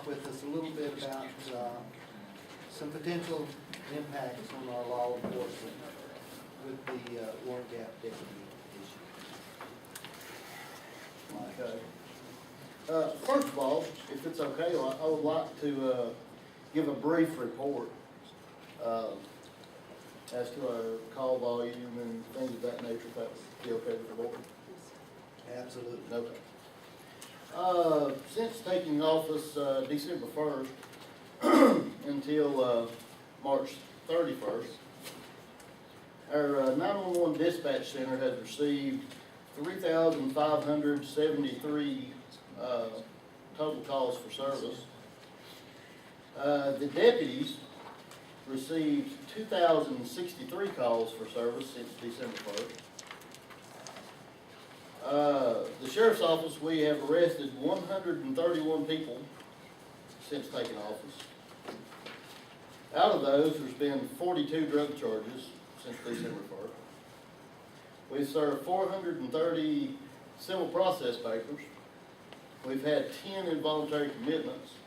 talk with us a little bit about some potential impacts on our law enforcement with the Warren Gap deputy issue. Okay. First of all, if it's okay, I would like to give a brief report as to our call volume and things of that nature, if that would be okay with the board. Absolutely. Okay. Since taking office December 1st until March 31st, our 911 dispatch center has received 3,573 total calls for service. The deputies received 2,063 calls for service since December 1st. The sheriff's office, we have arrested 131 people since taking office. Out of those, there's been 42 drug charges since December 1st. We've served 430 civil process papers. We've had 10 involuntary commitments,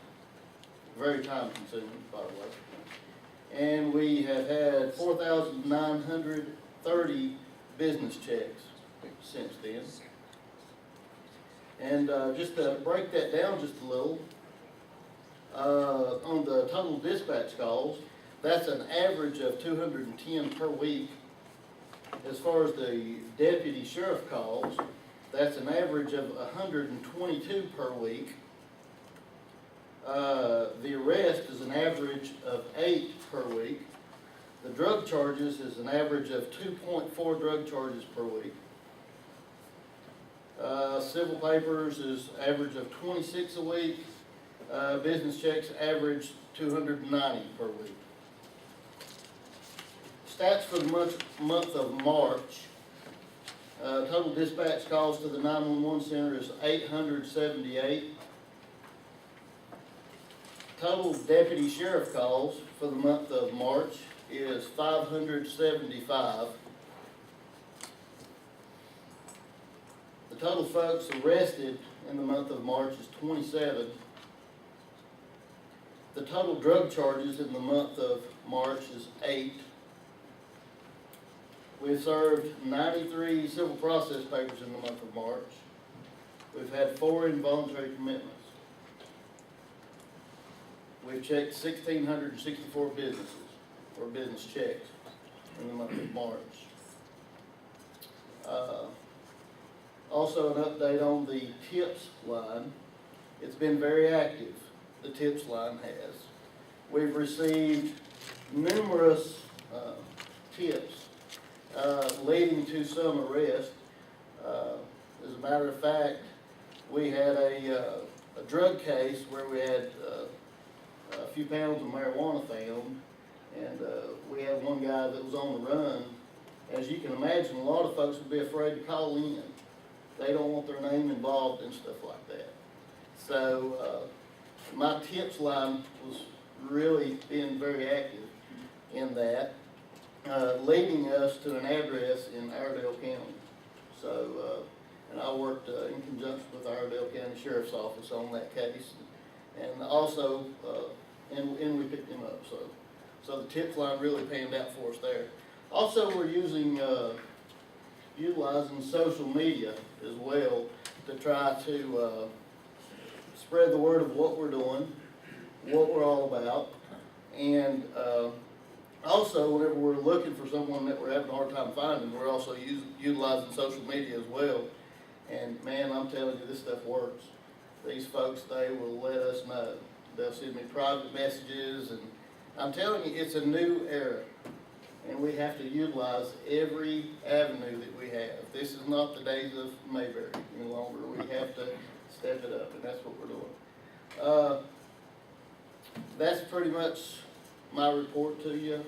very time consuming, by the way. And we have had 4,930 business checks since then. And just to break that down just a little, on the total dispatch calls, that's an average of 210 per week. As far as the deputy sheriff calls, that's an average of 122 per week. The arrest is an average of 8 per week. The drug charges is an average of 2.4 drug charges per week. Civil papers is average of 26 a week. Business checks average 290 per week. Stats for the month of March. Total dispatch calls to the 911 center is 878. Total deputy sheriff calls for the month of March is 575. The total folks arrested in the month of March is 27. The total drug charges in the month of March is 8. We've served 93 civil process papers in the month of March. We've had 4 involuntary commitments. We've checked 1,664 businesses, or business checks, in the month of March. Also an update on the tips line. It's been very active, the tips line has. We've received numerous tips leading to some arrest. As a matter of fact, we had a drug case where we had a few pounds of marijuana found, and we had one guy that was on the run. As you can imagine, a lot of folks would be afraid to call in. They don't want their name involved in stuff like that. So my tips line was really being very active in that, leading us to an address in Iredell County. So, and I worked in conjunction with Iredell County Sheriff's Office on that case, and also, and we picked him up. So the tips line really panned out for us there. Also, we're utilizing social media as well to try to spread the word of what we're doing, what we're all about, and also whenever we're looking for someone that we're having a hard time finding, we're also utilizing social media as well. And man, I'm telling you, this stuff works. These folks, they will let us know. They'll send me private messages, and I'm telling you, it's a new era. And we have to utilize every avenue that we have. This is not the days of Mayberry any longer. We have to step it up, and that's what we're doing. That's pretty much my report to you.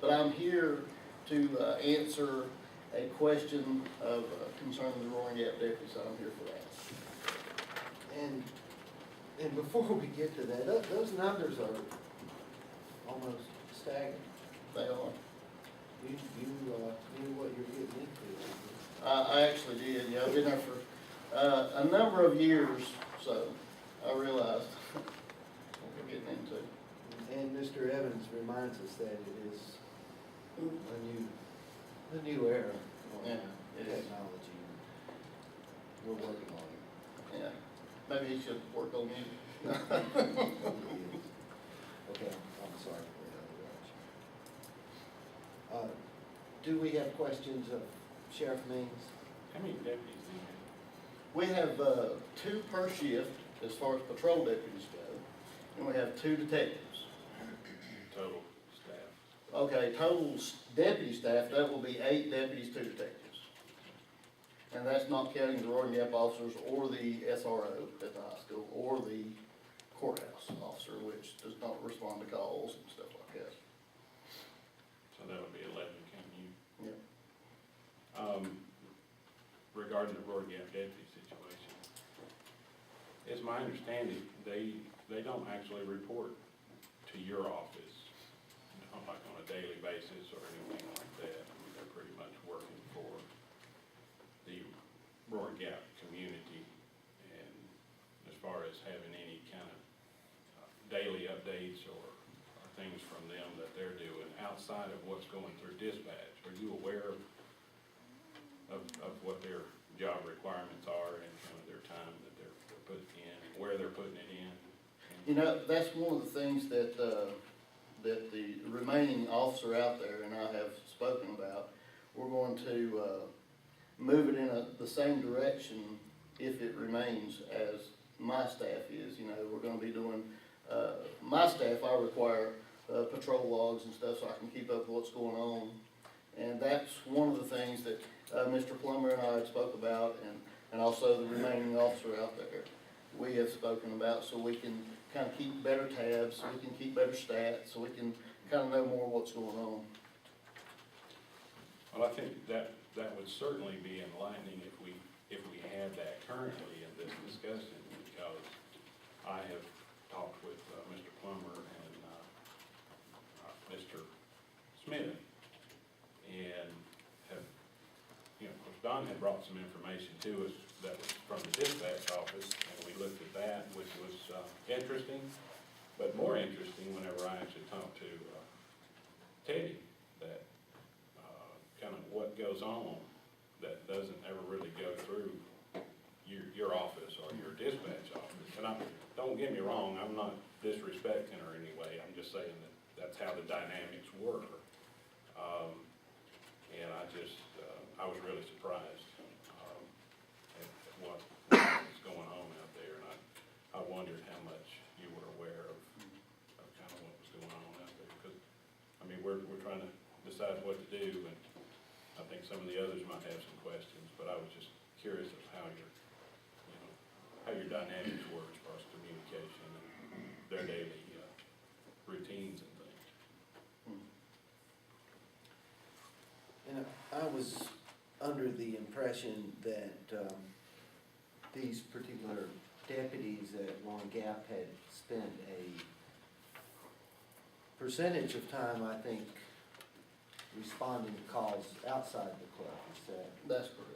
But I'm here to answer a question of concerning the Roaring Gap deputies. So I'm here for that. And before we get to that, those numbers are almost staggering. They are. You knew what you're getting into. I actually did. Yeah, I've been there for a number of years, so I realized. reminds us that it is a new era Yeah, of it is. technology. We're working on it. Yeah, maybe he should work on you. Okay, I'm sorry for the interruption. Do we have questions of Sheriff Mings? How many deputies do you have? We have, 2 per shift as far as patrol deputies go, and we have 2 detectives. Total staff? Okay, deputy staff, that will be 8 deputies, 2 detectives. And that's not counting the Roaring Gap officers or the SRO at the high school, or the courthouse officer, which does not respond to calls and stuff like that. So that would be 11 counting you. Yep. Regarding the Roaring Gap deputy situation, it's my understanding they don't actually report to your office, like on a daily basis or anything like that. I mean, they're pretty much working for the Roaring Gap community, and as far as having any kind of daily updates or things from them that they're doing outside of what's going through dispatch, are you aware of what their job requirements are and kind of their time that they're putting in, and where they're putting it in? You know, that's one of the things that that the remaining officer out there and I have spoken about. We're going to, move it in the same direction if it remains as my staff is. You know, we're gonna be doing, my staff, I require, patrol logs and stuff so I can keep up with what's going on. And that's one of the things that, Mr. Plummer and I had spoke about, and also the remaining officer out there, we have spoken about, so we can kind of keep better tabs, so we can keep better stats, so we can kind of know more what's going on. Well, I think that would certainly be enlightening if we had that currently in this discussion, because I have talked with Mr. Plummer and Mr. Smith, and have, you know, of course, Don had brought some information to us that was from the dispatch office, and we looked at that, which was interesting, but more interesting whenever I actually talked to Teddy, that kind of what goes on that doesn't ever really go through your office or your dispatch office. And don't get me wrong, I'm not disrespecting her in any way, I'm just saying that that's how the dynamics were. And I was really surprised at what was going on out there, and I wondered how much you were aware of kind of what was going on out there, because, I mean, we're trying to decide what to do, and I think some of the others might have some questions, but I was just curious of how your dynamics were as far as communication and their daily routines and things. And I was under the impression that these particular deputies at Roaring Gap had spent a percentage of time, I think, responding to calls outside the club. Is that? That's correct.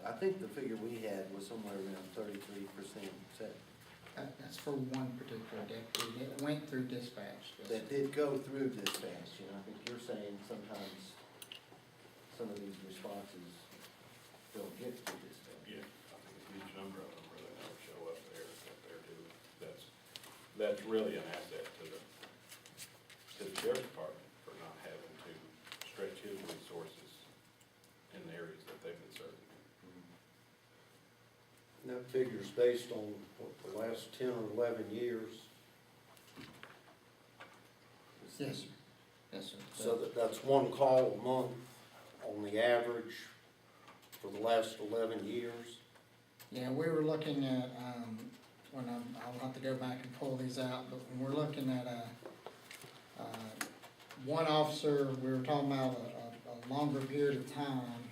I think the figure we had was somewhere around 33%. That's for one particular deputy. It went through dispatch. That did go through dispatch, and I think you're saying sometimes some of these responses don't get to dispatch. Yeah, I think a huge number of them really never show up there, what they're doing. That's really an asset to the sheriff's department for not having to stretch his resources in the areas that they've been serving. And that figure's based on, what, the last 10 or 11 years? Yes, sir. Yes, sir. So that's one call a month on the average for the last 11 years? Yeah, we were looking at, I'll have to go back and pull these out, but when we're looking at one officer, we were talking about a longer period of time.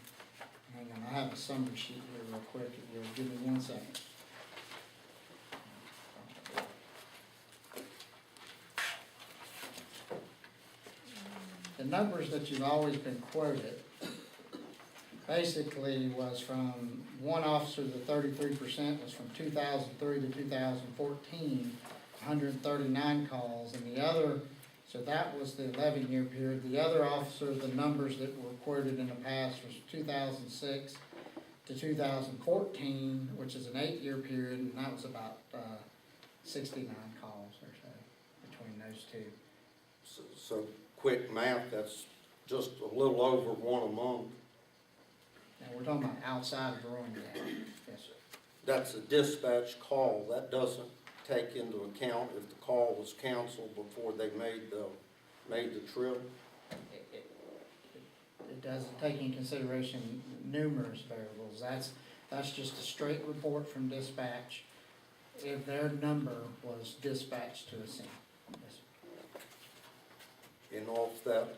Hang on, I have a summary sheet here real quick, if you'll give me 1 second. The numbers that you've always been quoted basically was from one officer, the 33% was from 2003 to 2014, 139 calls, and the other So that was the 11-year period. The other officer, the numbers that were quoted in the past was 2006 to 2014, which is an 8-year period, and that was about 69 calls or so between those two. So quick math, that's just a little over one a month. Now, we're talking about outside of Rowan Gap. Yes, sir. That's a dispatch call. That doesn't take into account if the call was canceled before they made the trip. It doesn't take into consideration numerous variables. That's just a straight report from dispatch if their number was dispatched to a scene. Yes, sir. And off that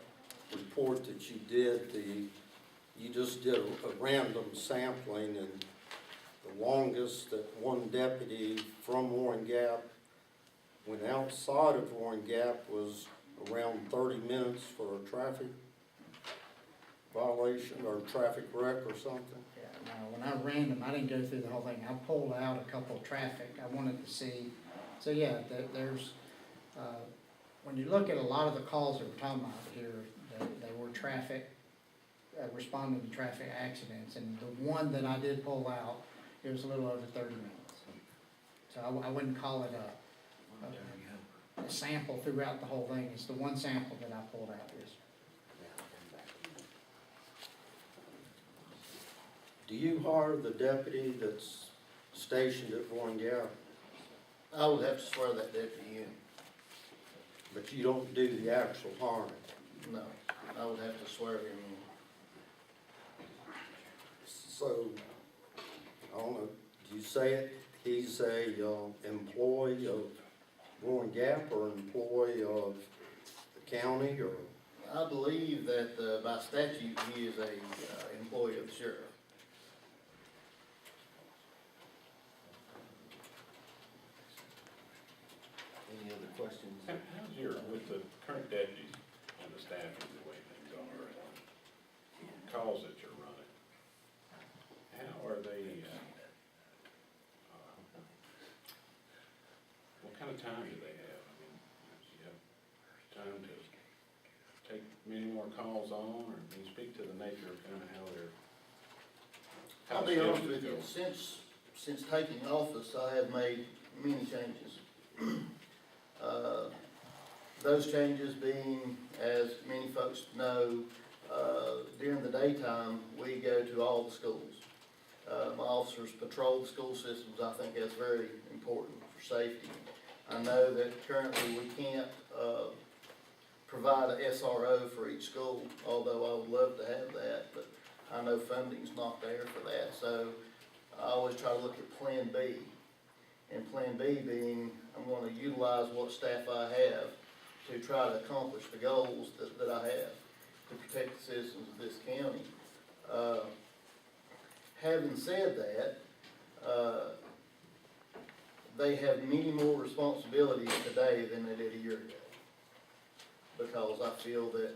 report that you did, you just did a random sampling, and the longest that one deputy from Warren Gap went outside of Warren Gap was around 30 minutes for a traffic violation or traffic wreck or something. Yeah, no, when I ran them, I didn't go through the whole thing. I pulled out a couple of traffic. I wanted to see. So yeah, there's, when you look at a lot of the calls that we're talking about here, they were traffic, responding to traffic accidents. And the one that I did pull out, it was a little over 30 minutes. So I wouldn't call it a sample throughout the whole thing. It's the one sample that I pulled out. Yes. Do you hire the deputy that's stationed at Warren Gap, I would have to swear that deputy in. but you don't do the actual hiring? No, I would have to swear him in. So, I don't know, do you say it, he's a employee of Warren Gap or employee of the county, or? I believe that by statute, he is a employee of the sheriff. Any other questions? How's with the current deputies and the staffing, the way things are, calls that you're running, how are they, what kind of time do they have? I mean, do you have time to take many more calls on, or can you speak to the nature of kind of how they're? how I'll the be honest schedules with you, go? since taking office, I have made many changes. Those changes being, as many folks know, during the daytime, we go to all the schools. My officers patrol the school systems. I think that's very important for safety. I know that currently we can't provide a SRO for each school, although I would love to have that, but I know funding's not there for that. So I always try to look at Plan B. And Plan B being, I'm going to utilize what staff I have to try to accomplish the goals that I have to protect the citizens of this county. Having said that, they have many more responsibilities today than they did a year ago. Because I feel that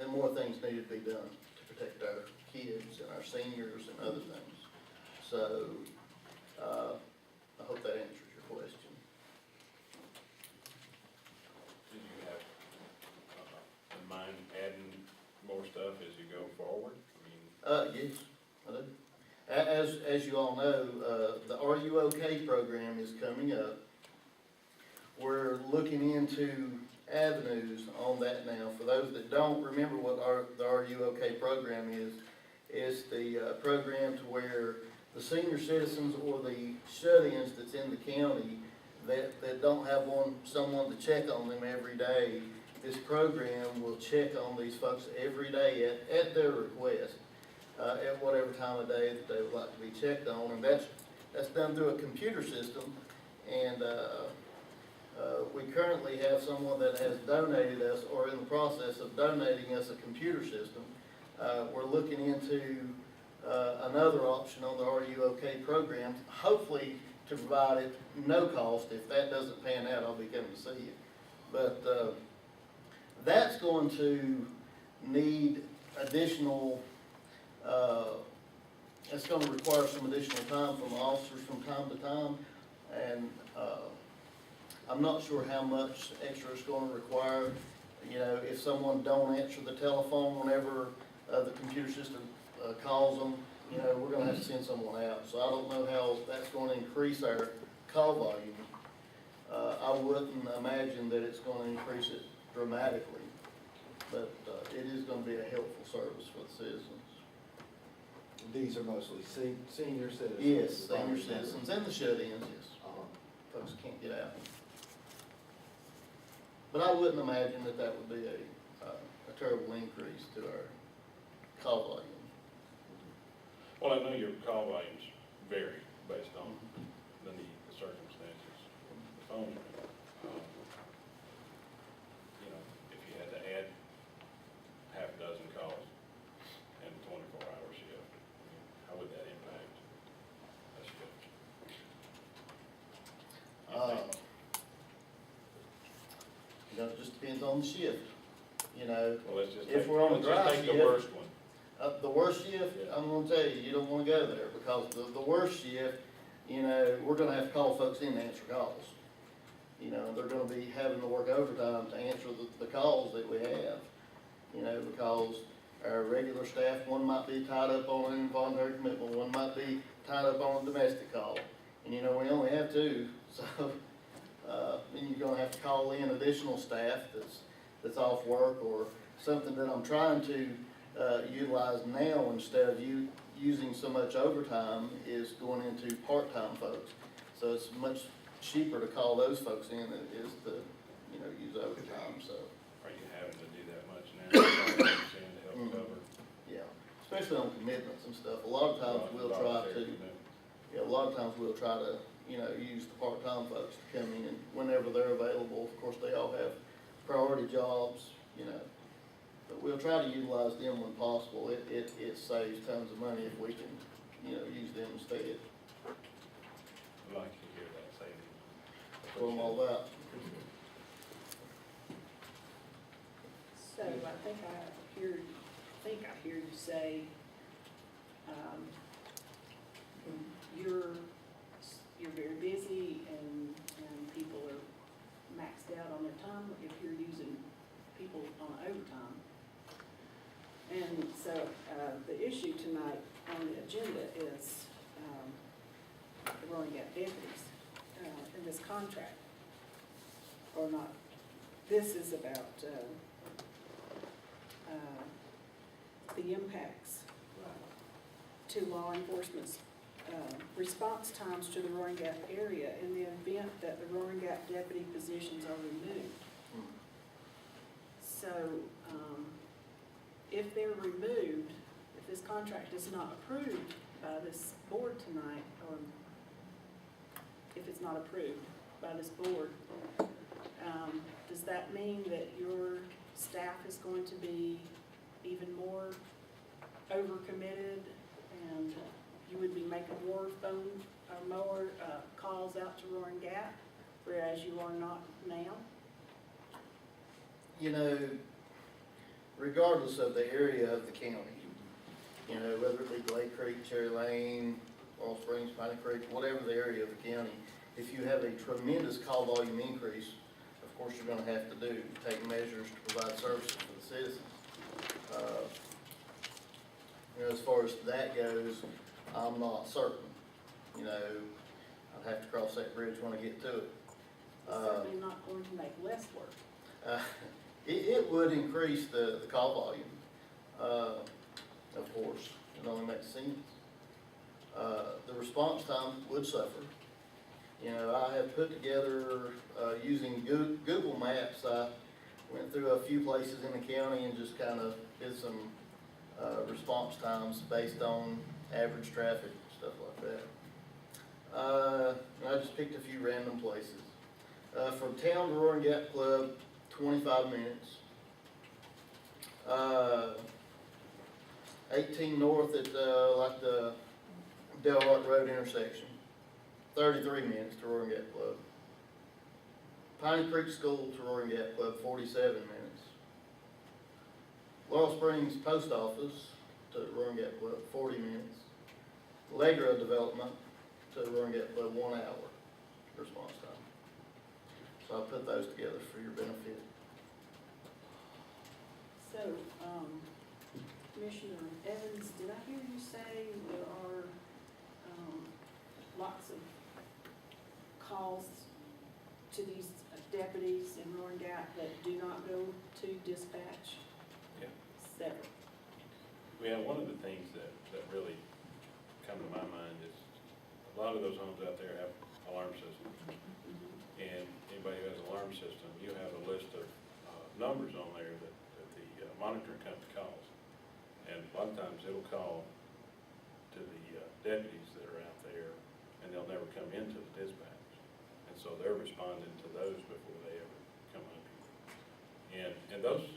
more things need to be done to protect our kids and our seniors and other things. So, I hope that answers your question. Do you have in mind adding more stuff as you go forward? I mean, Yes, I do. As you all know, the Are You OK program is coming up. We're looking into avenues on that now. For those that don't remember what the Are You OK program is, it's the program to where the senior citizens or the shut-ins that's in the county that don't have someone to check on them every day, this program will check on these folks every day at their request, at whatever time of day that they would like to be checked on, and that's done through a computer system. And we currently have someone that has donated us, or in the process of donating us, a computer system. We're looking into another option on the Are You OK program, hopefully to provide it no cost. If that doesn't pan out, I'll be coming to see you. But that's going to need additional, it's going to require some additional time from officers from time to time. And I'm not sure how much extra it's gonna require. You know, if someone don't answer the telephone whenever, the computer system, calls them, you know, we're gonna have to send someone out. So I don't know how that's gonna increase our call volume. I wouldn't imagine that it's gonna increase it dramatically, but, it is gonna be a helpful service for the citizens. These are mostly senior citizens. Yes, senior citizens and the shut-ins, yes. Uh-huh. Folks can't get out. But I wouldn't imagine that that would be a terrible increase to our call volume. Well, I know your call volumes vary based on the need, the circumstances, the phone. You know, if you had to add half a dozen calls in a 24-hour shift, I mean, how would that impact a shift? You know, it just depends on the shift, you know. Well, let's just If take, we're on a let's dry just take the shift- worst one. The worst shift, Yeah. I'm gonna tell you, you don't wanna go there, because the worst shift, you know, we're gonna have to call folks in to answer calls. You know, they're gonna be having to work overtime to answer the calls that we have, you know, because our regular staff, one might be tied up on an involuntary commitment, one might be tied up on a domestic call. And, you know, we only have two, so, then you're gonna have to call in additional staff that's off work, or something that I'm trying to, utilize now instead of using so much overtime is going into part-time folks. So it's much cheaper to call those folks in than it is to, you know, use overtime, so, Are you having to do that much now? To help cover? yeah. Especially on commitments and stuff, a lot of times we'll try to, yeah, a lot of times we'll try to, you know, use the part-time folks to come in whenever they're available. Of course, they all have priority jobs, you know, but we'll try to utilize them when possible. It saves tons of money if we can, you know, use them instead. I'd like to hear that saving. That's what I'm all about. So I think I hear you say, you're very busy and people are maxed out on their time if you're using people on overtime. And so, the issue tonight on the agenda is, the Roaring Gap deputies, in this contract, or not. This is about, the impacts to law enforcement's response times to the Roaring Gap area in the event that the Roaring Gap deputy positions are removed. So, if they're removed, if this contract is not approved by this board tonight, or if it's not approved by this board, does that mean that your staff is going to be even more overcommitted, and you would be making more phone, or more, calls out to Roaring Gap, whereas you are not now? You know, regardless of the area of the county, you know, whether it be Lake Creek, Cherry Lane, Laurel Springs, Piney Creek, whatever the area of the county, if you have a tremendous call volume increase, of course, you're gonna have to take measures to provide services for the citizens. You know, as far as that goes, I'm not certain, you know, I'd have to cross that bridge when I get to it. It's certainly not going to make less work. It would increase the call volume, of course, it only makes sense. The response time would suffer. You know, I have put together, using Google Maps, I went through a few places in the county and just kind of did some, response times based on average traffic, stuff like that. And I just picked a few random places. From town to Roaring Gap Club, 25 minutes. 18 north at, like the Delhart Road intersection, 33 minutes to Roaring Gap Club. Piney Creek School to Roaring Gap Club, 47 minutes. Laurel Springs Post Office to Roaring Gap Club, 40 minutes. Allegra Development to Roaring Gap Club, 1 hour response time. So I put those together for your benefit. So, Commissioner Evans, did I hear you say there are, lots of calls to these deputies in Roaring Gap that do not go to dispatch? Yeah. Several. Yeah, one of the things that really come to my mind is a lot of those homes out there have alarm systems. And anybody who has an alarm system, you have a list of numbers on there that the monitoring company calls. And a lot of times it'll call to the deputies that are out there, and they'll never come into the dispatch. And so they're responding to those before they ever come up here. And those,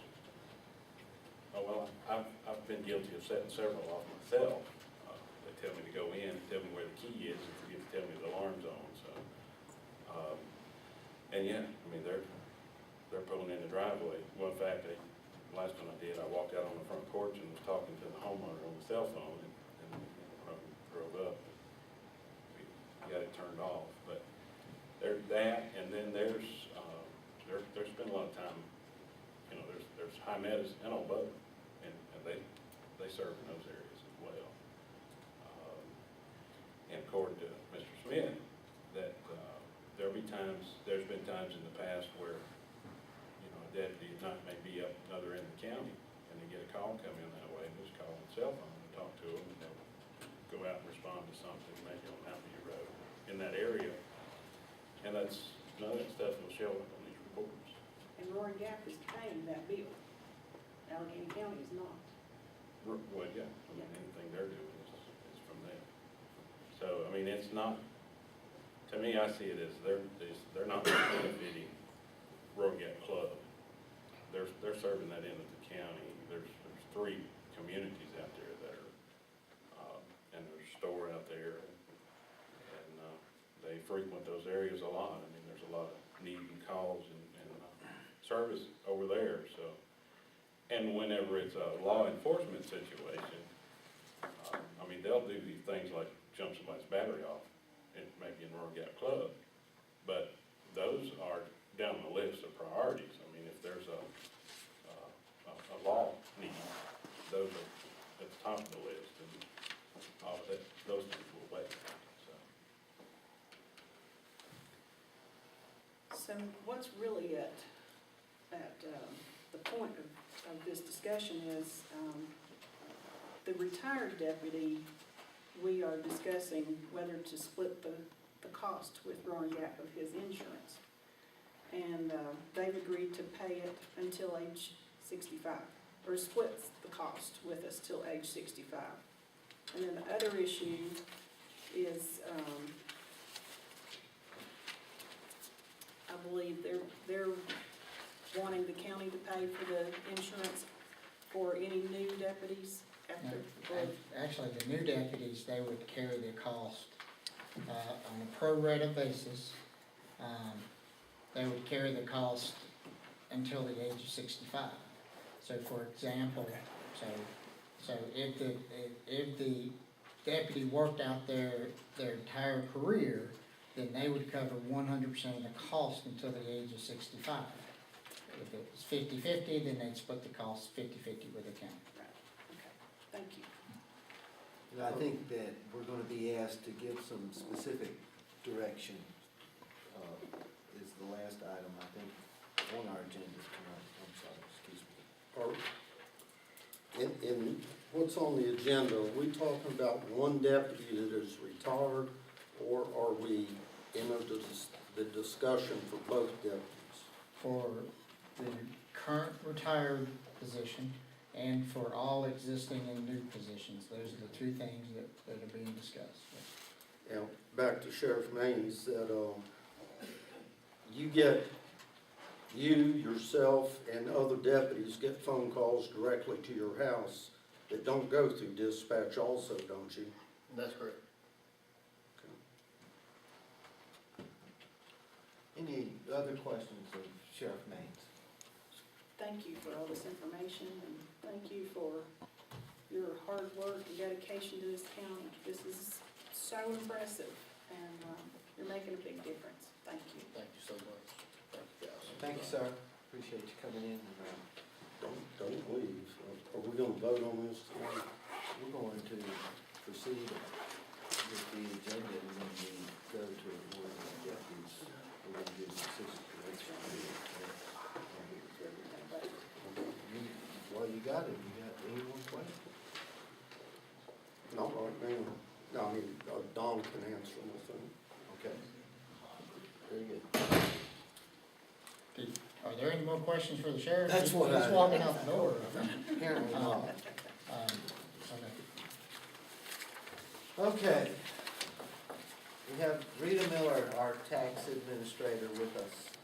oh, well, I've been guilty of setting several off myself. They tell me to go in, tell me where the key is, and forget to tell me the alarm's on, so. And yeah, I mean, they're pulling in the driveway. Well, in fact, last one I did, I walked out on the front porch and was talking to the homeowner on the cell phone, and drove up. We got it turned off, but there's that, and then there's been a lot of time, you know, there's High Meadows and Old Boat, and they serve in those areas as well. And according to Mr. Smith, that there's been times in the past where, you know, a deputy may be up another end of the county, and they get a call coming in that way, and just call on the cell phone and talk to them, and they'll go out and respond to something, maybe on Avenue Road in that area. And that's, none of that stuff will show up on these reports. And Roaring Gap is paying that bill. Alleghany County is not. Well, yeah, I mean, anything they're doing is from them. So, I mean, it's not, to me, I see it as they're not benefiting Roaring Gap Club. They're serving that end of the county. There's 3 communities out there that are, and there's a store out there, and they frequent those areas a lot. I mean, there's a lot of need and calls and service over there, so. And whenever it's a law enforcement situation, I mean, they'll do these things like jump somebody's battery off, and maybe in Roaring Gap Club, but those are down the list of priorities. I mean, if there's a law need, those are at the top of the list, and those things will wait, so. So what's really at the point of this discussion is, the retired deputy, we are discussing whether to split the cost with Roaring Gap of his insurance. And they've agreed to pay it until age 65, or splits the cost with us till age 65. And then the other issue is, I believe they're wanting the county to pay for the insurance for any new deputies after. Actually, the new deputies, they would carry the cost on a pro rata basis. They would carry the cost until the age of 65. So for example, so if the deputy worked out their entire career, then they would cover 100% of the cost until the age of 65. If it was 50-50, then they'd split the cost 50-50 with the county. Right, okay, thank you. And I think that we're gonna be asked to give some specific direction, is the last item, I think, on our agenda tonight. I'm sorry, excuse me. In what's on the agenda, are we talking about one deputy that is retired, or are we in the discussion for both deputies? For the current retired position and for all existing and new positions. Those are the 2 things that are being discussed. Now, back to Sheriff Maines, that you, yourself, and other deputies get phone calls directly to your house that don't go through dispatch also, don't you? That's correct. Any other questions of Sheriff Maines? Thank you for all this information, and thank you for your hard work and dedication to this county. This is so impressive, and you're making a big difference. Thank you. Thank you so much. Thank you. Thank you, sir. Appreciate you coming in. Don't leave. Are we gonna vote on this tonight? We're going to proceed with the agenda, and then we go to one of the deputies. We're gonna do the assistant. Well, you got it. You got any more questions? No, I mean, Don can answer them, I think. Okay. Very good. Are there any more questions for the sheriff? That's what He's I- walking out the door. Apparently not. Okay. Okay. We have Rita Miller, our tax administrator, with us